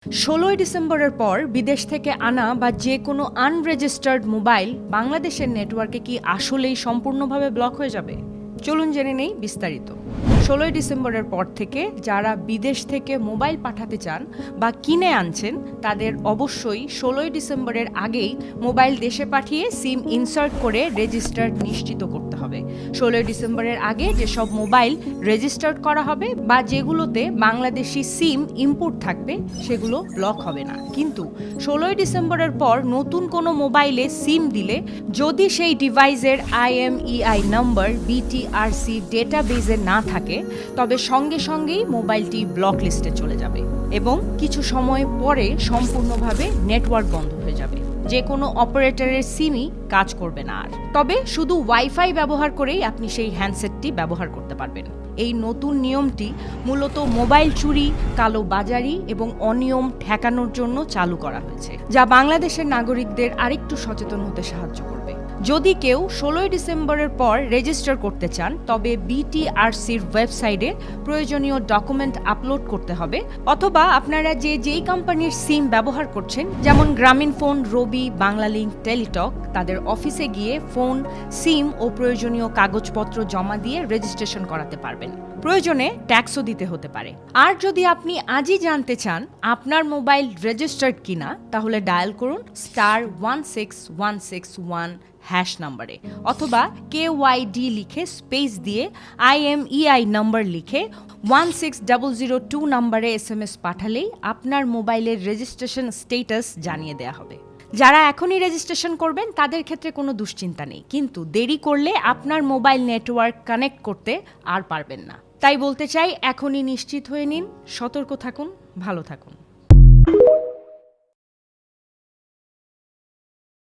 16ই ডিসেম্বরের পর বিদেশ থেকে আনা বা যে কোনো আনরেজিস্টার্ড মোবাইল বাংলাদেশের নেটওয়ার্কে কি আসলেই সম্পূর্ণভাবে ব্লক হয়ে যাবে? চলুন জেনে নেই বিস্তারিত। 16ই ডিসেম্বরের পর থেকে যারা বিদেশ থেকে মোবাইল পাঠাতে চান বা কিনে আনছেন তাদের অবশ্যই 16ই ডিসেম্বরের আগেই মোবাইল দেশে পাঠিয়ে সিম ইনসার্ট করে রেজিস্টার্ড নিশ্চিত করতে হবে। 16ই ডিসেম্বরের আগে যেসব মোবাইল রেজিস্টার্ড করা হবে বা যেগুলোতে বাংলাদেশি সিম ইম্পোর্ট থাকবে সেগুলো ব্লক হবে না। কিন্তু 16ই ডিসেম্বরের পর নতুন কোনো মোবাইলে সিম দিলে যদি সেই ডিভাইসের IMEI নাম্বার BTRC ডেটাবেজে না থাকে তবে সঙ্গে সঙ্গেই মোবাইলটি ব্লক লিস্টে চলে যাবে এবং কিছু সময় পরে সম্পূর্ণভাবে নেটওয়ার্ক বন্ধ হয়ে যাবে। যে কোনো অপারেটরের সিমই কাজ করবে না আর। তবে শুধু ওয়াইফাই ব্যবহার করেই আপনি সেই হ্যান্ডসেটটি ব্যবহার করতে পারবেন। এই নতুন নিয়মটি মূলত মোবাইল চুরি, কালো বাজারি এবং অনিয়ম ঠেকানোর জন্য চালু করা হয়েছে, যা বাংলাদেশের নাগরিকদের আরেকটু সচেতন হতে সাহায্য করবে। যদি কেউ 16ই ডিসেম্বরের পর রেজিস্টার করতে চান তবে BTRCর ওয়েবসাইটে প্রয়োজনীয় ডকুমেন্ট আপলোড করতে হবে, অথবা আপনারা যেই কোম্পানির সিম ব্যবহার করছেন, যেমন গ্রামীণফোন, রবি, বাংলালিংক, টেলিটক, তাদের অফিসে গিয়ে ফোন, সিম ও প্রয়োজনীয় কাগজপত্র জমা দিয়ে রেজিস্ট্রেশন করাতে পারবেন। প্রয়োজনে ট্যাক্সও দিতে হতে পারে। আর যদি আপনি আজই জানতে চান আপনার মোবাইল রেজিস্টার্ড কিনা, তাহলে ডায়াল করুন *16161 হ্যাশ নাম্বারে, অথবা KYD লিখে স্পেস দিয়ে IMEI নাম্বার লিখে 16002 নাম্বারে SMS পাঠালেই আপনার মোবাইলের রেজিস্ট্রেশন স্ট্যাটাস জানিয়ে দেওয়া হবে। যারা এখনই রেজিস্ট্রেশন করবেন তাদের ক্ষেত্রে কোনো দুশ্চিন্তা নেই, কিন্তু দেরি করলে আপনার মোবাইল নেটওয়ার্ক কানেক্ট করতে আর পারবেন না। তাই বলতে চাই, এখনই নিশ্চিত হয়ে নিন, সতর্ক থাকুন, ভালো থাকুন।